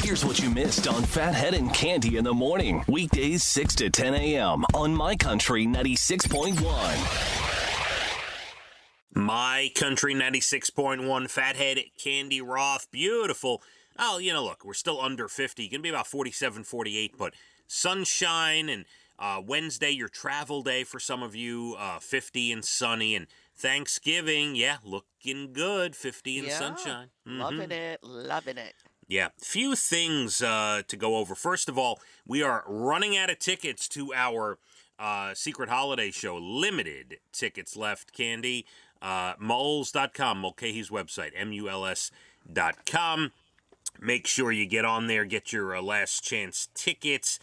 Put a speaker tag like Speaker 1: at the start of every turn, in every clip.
Speaker 1: Here's what you missed on Phathead and Cande in the morning. Weekdays 6 to 10 a.m. on My Country 96.1.
Speaker 2: My Country 96.1, Phathead, Cande Roth, beautiful. Oh, look, we're still under 50. Going to be about 47, 48, but sunshine and Wednesday, your travel day for some of you, 50 and sunny, and Thanksgiving, looking good, 50 and sunshine.
Speaker 3: Loving it.
Speaker 2: Yeah, few things to go over. First of all, we are running out of tickets to our secret holiday show. Limited tickets left, Cande. Mulls.com, Mulcahy's website, MULS.com. Make sure you get on there, get your last chance tickets.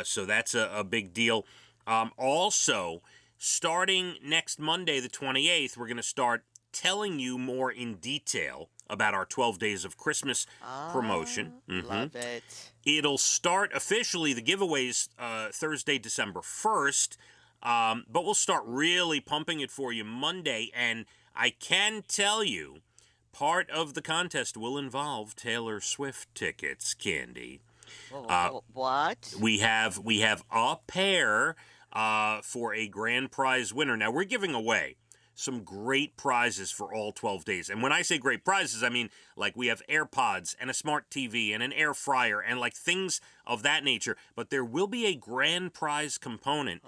Speaker 2: So that's a big deal. Also, starting next Monday, the 28th, we're going to start telling you more in detail about our 12 Days of Christmas promotion.
Speaker 3: Love it.
Speaker 2: It'll start officially, the giveaways, Thursday, December 1st, but we'll start really pumping it for you Monday, and I can tell you, part of the contest will involve Taylor Swift tickets, Cande.
Speaker 3: What?
Speaker 2: We have a pair for a grand prize winner. Now, we're giving away some great prizes for all 12 days. And when I say great prizes, I mean, like, we have AirPods and a smart TV and an air fryer and, like, things of that nature. But there will be a grand prize component.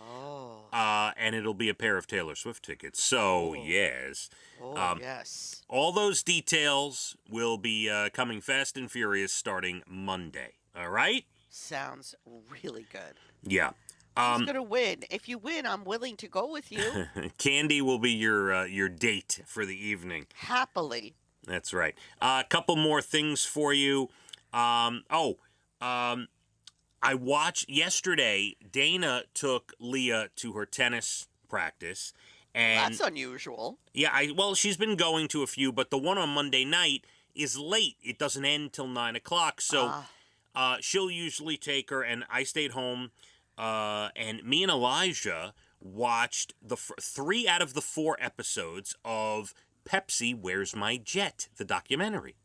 Speaker 2: And it'll be a pair of Taylor Swift tickets. So, yes.
Speaker 3: Yes.
Speaker 2: All those details will be coming fast and furious starting Monday. All right?
Speaker 3: Sounds really good.
Speaker 2: Yeah.
Speaker 3: Who's going to win? If you win, I'm willing to go with you.
Speaker 2: Cande will be your date for the evening.
Speaker 3: Happily.
Speaker 2: That's right. A couple more things for you. I watched yesterday, Dana took Leah to her tennis practice. And
Speaker 3: that's unusual.
Speaker 2: Yeah, she's been going to a few, but the one on Monday night is late. It doesn't end till 9 o'clock. So she'll usually take her, and I stayed home. And me and Elijah watched the 3 out of the 4 episodes of Pepsi, Where's My Jet, the documentary.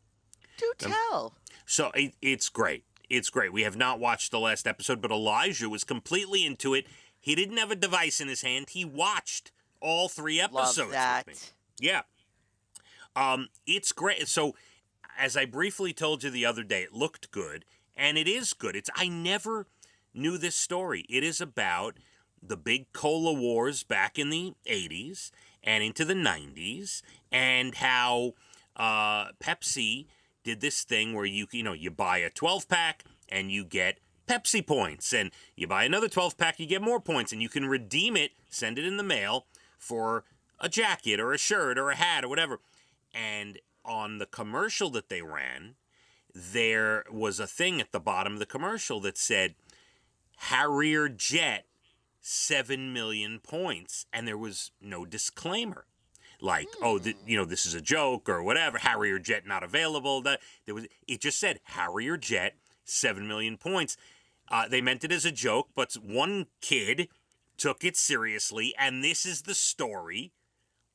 Speaker 3: Do tell.
Speaker 2: So it's great. It's great. We have not watched the last episode, but Elijah was completely into it. He didn't have a device in his hand. He watched all 3 episodes.
Speaker 3: Love that.
Speaker 2: With me. Yeah. It's great. So, as I briefly told you the other day, it looked good, and it is good. I never knew this story. It is about the big cola wars back in the 80s and into the 90s, and how Pepsi did this thing where you buy a 12-pack and you get Pepsi points, and you buy another 12-pack, you get more points, and you can redeem it, send it in the mail for a jacket or a shirt or a hat or whatever. And on the commercial that they ran, there was a thing at the bottom of the commercial that said, Harrier Jet, 7 million points, and there was no disclaimer, like, this is a joke or whatever. Harrier Jet not available. It just said Harrier Jet, 7 million points. They meant it as a joke, but one kid took it seriously, and this is the story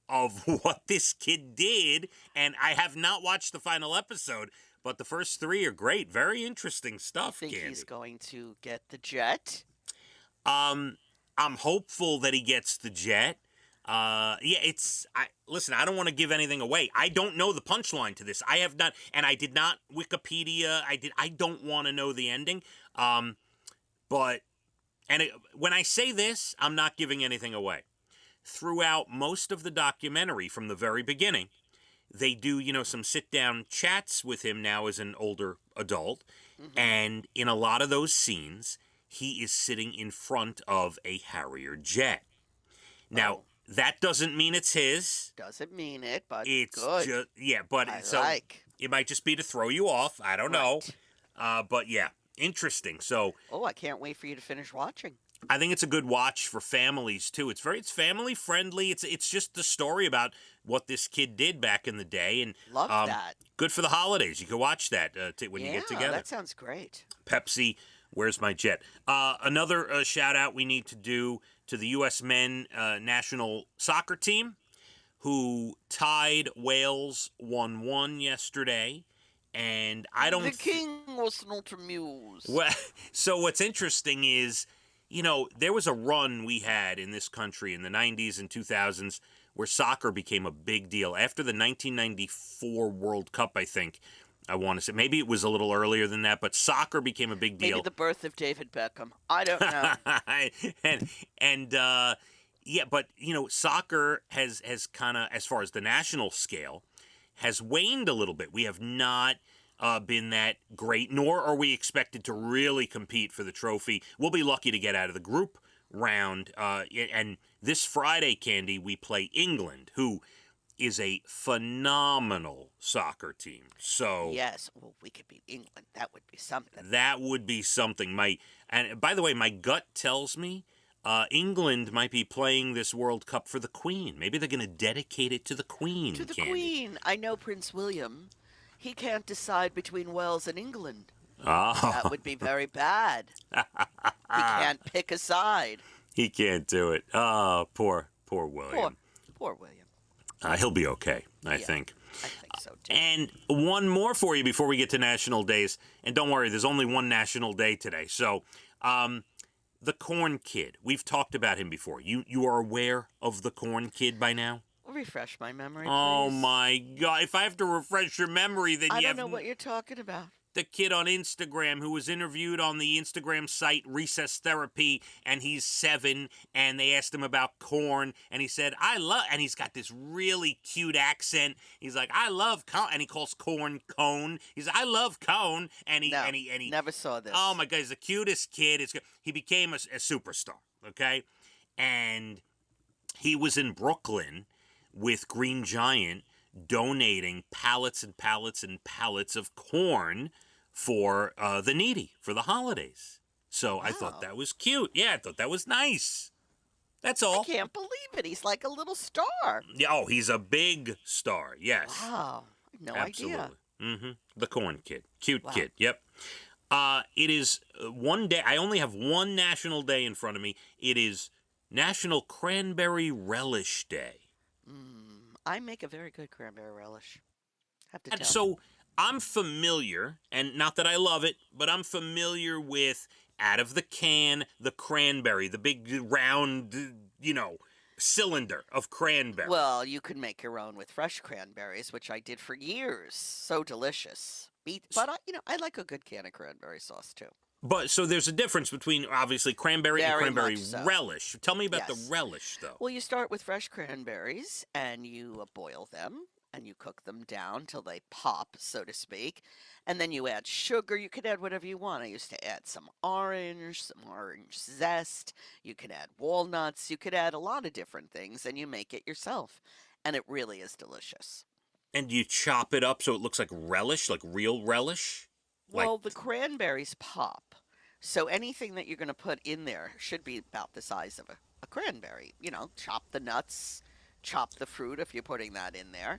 Speaker 2: of what this kid did. And I have not watched the final episode, but the first 3 are great. Very interesting stuff,
Speaker 3: Think
Speaker 2: Cande.
Speaker 3: he's going to get the jet?
Speaker 2: I'm hopeful that he gets the jet. Listen, I don't want to give anything away. I don't know the punchline to this. I have not, and I did not Wikipedia. I don't want to know the ending. When I say this, I'm not giving anything away. Throughout most of the documentary, from the very beginning, they do, some sit-down chats with him now as an older adult. Mm-hmm. And in a lot of those scenes, he is sitting in front of a Harrier jet. Now, that doesn't mean it's his.
Speaker 3: Doesn't mean it, but
Speaker 2: it's
Speaker 3: good.
Speaker 2: It might just be to throw you off. I don't know. But yeah, interesting. So.
Speaker 3: Oh, I can't wait for you to finish watching.
Speaker 2: I think it's a good watch for families too. It's family friendly. It's just the story about what this kid did back in the day, and
Speaker 3: love that.
Speaker 2: Good for the holidays. You can watch that when you get together.
Speaker 3: Yeah, that sounds great.
Speaker 2: Pepsi, Where's My Jet? Another shout out we need to do to the U.S. men national soccer team, who tied Wales 1-1 yesterday, And I don't...
Speaker 3: The king was not amused.
Speaker 2: Well, so what's interesting is, there was a run we had in this country in the 90s and 2000s where soccer became a big deal. After the 1994 World Cup, I think, I want to say, maybe it was a little earlier than that, but soccer became a big deal.
Speaker 3: Maybe the birth of David Beckham. I don't know.
Speaker 2: Yeah, but, soccer has kind of, as far as the national scale, has waned a little bit. We have not been that great, nor are we expected to really compete for the trophy. We'll be lucky to get out of the group round. And this Friday, Cande, we play England, who is a phenomenal soccer team. So
Speaker 3: yes, well, we could beat England. That would be something.
Speaker 2: That would be something. And by the way, my gut tells me England might be playing this World Cup for the Queen. Maybe they're going to dedicate it to the Queen.
Speaker 3: To the
Speaker 2: Cande.
Speaker 3: Queen. I know Prince William. He can't decide between Wales and England.
Speaker 2: Oh.
Speaker 3: That would be very bad. He can't pick a side.
Speaker 2: He can't do it. Oh, poor William.
Speaker 3: Poor William.
Speaker 2: He'll be okay, I think.
Speaker 3: I think so, too.
Speaker 2: And one more for you before we get to national days. And don't worry, there's only one national day today. So, the Corn Kid. We've talked about him before. You are aware of the Corn Kid by now?
Speaker 3: Refresh my memory, please.
Speaker 2: Oh, my God. If I have to refresh your memory, then
Speaker 3: I don't know what you're talking about.
Speaker 2: The kid on Instagram who was interviewed on the Instagram site Recess Therapy, and he's 7, and they asked him about corn, and he said, and he's got this really cute accent. He's like, I love corn, and he calls corn cone. He's like, I love cone, and he
Speaker 3: never saw this.
Speaker 2: Oh my God, he's the cutest kid. He became a superstar, okay? And he was in Brooklyn with Green Giant, donating pallets and pallets and pallets of corn for the needy for the holidays. So wow. I thought that was cute. Yeah, I thought that was nice. That's all.
Speaker 3: I can't believe it. He's like a little star.
Speaker 2: Yeah, oh, he's a big star. Yes.
Speaker 3: Wow. No
Speaker 2: Absolutely.
Speaker 3: idea.
Speaker 2: Mm-hmm. The Corn Kid. Cute
Speaker 3: wow.
Speaker 2: kid. Yep. It is one day. I only have one national day in front of me. It is National Cranberry Relish Day.
Speaker 3: I make a very good cranberry relish. Have to tell.
Speaker 2: So I'm familiar, and not that I love it, but I'm familiar with out of the can, the cranberry, the big round, cylinder of cranberry.
Speaker 3: Well, you could make your own with fresh cranberries, which I did for years. So delicious. But I like a good can of cranberry sauce too.
Speaker 2: But so there's a difference between obviously cranberry and cranberry
Speaker 3: so.
Speaker 2: relish. Tell me about the relish, though.
Speaker 3: Well, you start with fresh cranberries and you boil them and you cook them down till they pop, so to speak. And then you add sugar. You could add whatever you want. I used to add some orange zest. You could add walnuts. You could add a lot of different things, and you make it yourself. And it really is delicious.
Speaker 2: And you chop it up so it looks like relish, like real relish?
Speaker 3: Well, the cranberries pop. So anything that you're going to put in there should be about the size of a cranberry. Chop the nuts, chop the fruit if you're putting that in there.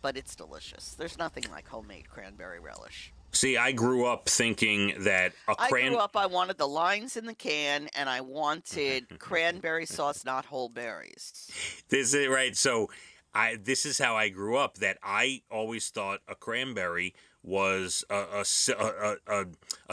Speaker 3: But it's delicious. There's nothing like homemade cranberry relish.
Speaker 2: See, I grew up thinking that
Speaker 3: I wanted the lines in the can, and I wanted cranberry sauce, not whole berries.
Speaker 2: This is right. So this is how I grew up, that I always thought a cranberry was a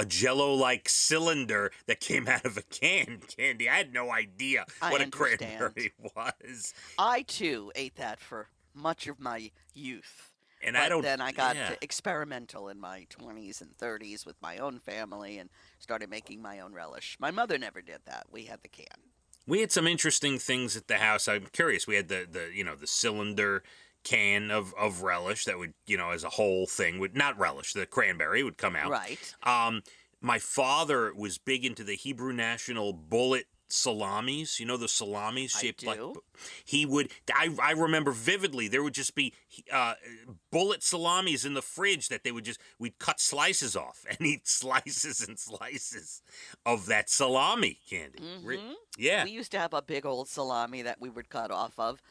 Speaker 2: Jello-like cylinder that came out of a can. Cande, I had no idea what a cranberry was.
Speaker 3: I too ate that for much of my youth.
Speaker 2: And
Speaker 3: then I got experimental in my 20s and 30s with my own family and started making my own relish. My mother never did that. We had the can.
Speaker 2: We had some interesting things at the house. I'm curious. We had the cylinder can of relish that would, as a whole thing would not relish, the cranberry would come out.
Speaker 3: Right.
Speaker 2: My father was big into the Hebrew National bullet salamis, the salamis shaped like he would. I remember vividly there would just be bullet salamis in the fridge that we'd cut slices off and eat slices and slices of that salami, Cande.
Speaker 3: Mm-hmm.
Speaker 2: Yeah,
Speaker 3: we used to have a big old salami that we would cut off of.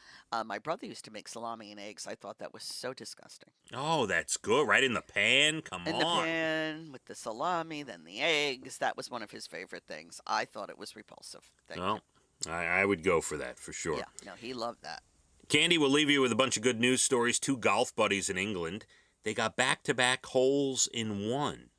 Speaker 3: My brother used to make salami and eggs. I thought that was so disgusting.
Speaker 2: Oh, that's good. Right in the pan? Come on.
Speaker 3: In the pan with the salami, then the eggs. That was one of his favorite things. I thought it was repulsive.
Speaker 2: I would go for that for sure.
Speaker 3: Yeah, no, he loved that.
Speaker 2: Cande will leave you with a bunch of good news stories. 2 golf buddies in England They got back-to-back holes in one.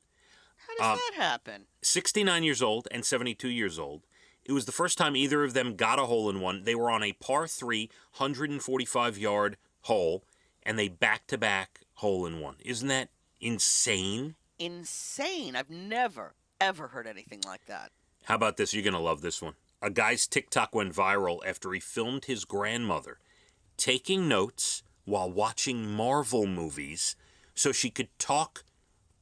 Speaker 3: How does that happen?
Speaker 2: 69 years old and 72 years old. It was the first time either of them got a hole in one. They were on a par 3, 145-yard hole, and they back-to-back hole in one. Isn't that insane?
Speaker 3: Insane. I've never, ever heard anything like that.
Speaker 2: How about this? You're going to love this one. A guy's TikTok went viral after he filmed his grandmother taking notes while watching Marvel movies so she could talk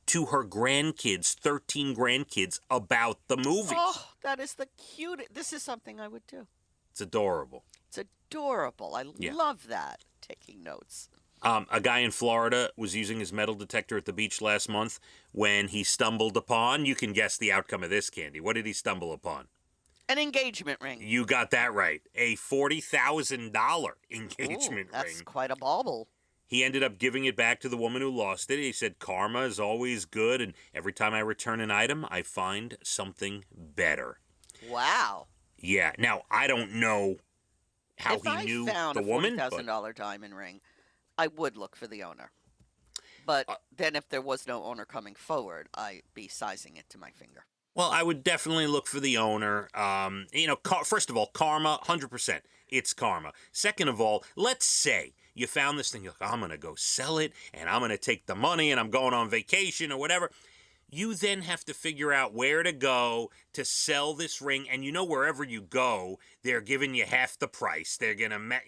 Speaker 2: to her grandkids, 13 grandkids, about the movies.
Speaker 3: Oh, that is the cutest. This is something I would do.
Speaker 2: It's adorable.
Speaker 3: It's adorable. I love that, taking notes.
Speaker 2: A guy in Florida was using his metal detector at the beach last month when he stumbled upon, you can guess the outcome of this, Candy. What did he stumble upon?
Speaker 3: An engagement ring.
Speaker 2: You got that right. A $40,000 engagement ring.
Speaker 3: That's quite a bauble.
Speaker 2: He ended up giving it back to the woman who lost it. He said, karma is always good, and every time I return an item, I find something better.
Speaker 3: Wow.
Speaker 2: Yeah. Now, I don't know how he knew the woman.
Speaker 3: If I found a $40,000 diamond ring, I would look for the owner. But then if there was no owner coming forward, I'd be sizing it to my finger.
Speaker 2: Well, I would definitely look for the owner. First of all, karma, 100%. It's karma. Second of all, let's say you found this thing, you're like, I'm going to go sell it, and I'm going to take the money, and I'm going on vacation or whatever. You then have to figure out where to go to sell this ring, and wherever you go, they're giving you half the price. They're going to,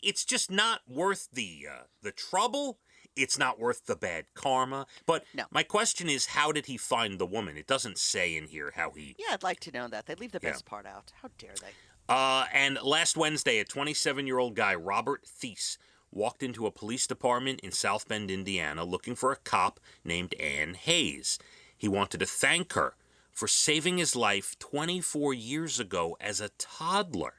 Speaker 2: it's just not worth the trouble. It's not worth the bad karma. But
Speaker 3: no.
Speaker 2: My question is, how did he find the woman? It doesn't say in here how he...
Speaker 3: Yeah, I'd like to know that. They leave the best part out. How dare they?
Speaker 2: And last Wednesday, a 27-year-old guy, Robert Thies, walked into a police department in South Bend, Indiana, looking for a cop named Ann Hayes. He wanted to thank her for saving his life 24 years ago as a toddler.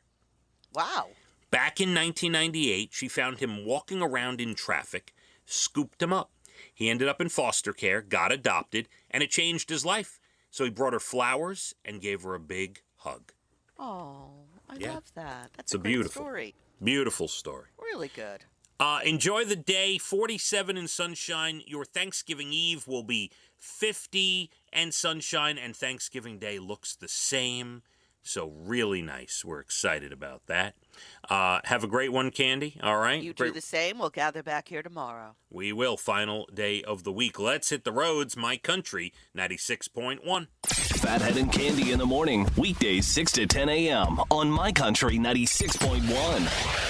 Speaker 3: Wow.
Speaker 2: Back in 1998, she found him walking around in traffic, scooped him up. He ended up in foster care, got adopted, and it changed his life. So he brought her flowers and gave her a big hug.
Speaker 3: Oh, I love that. That's
Speaker 2: a
Speaker 3: great
Speaker 2: beautiful
Speaker 3: story.
Speaker 2: Beautiful story.
Speaker 3: Really good.
Speaker 2: Enjoy the day. 47 and sunshine. Your Thanksgiving Eve will be 50 and sunshine, and Thanksgiving Day looks the same. So really nice. We're excited about that. Have a great one, Candy. All right?
Speaker 3: You do the same. We'll gather back here tomorrow.
Speaker 2: We will. Final day of the week. Let's hit the roads. My Country 96.1.
Speaker 1: Phathead and Candy in the morning. Weekdays 6 to 10 a.m. on My Country 96.1.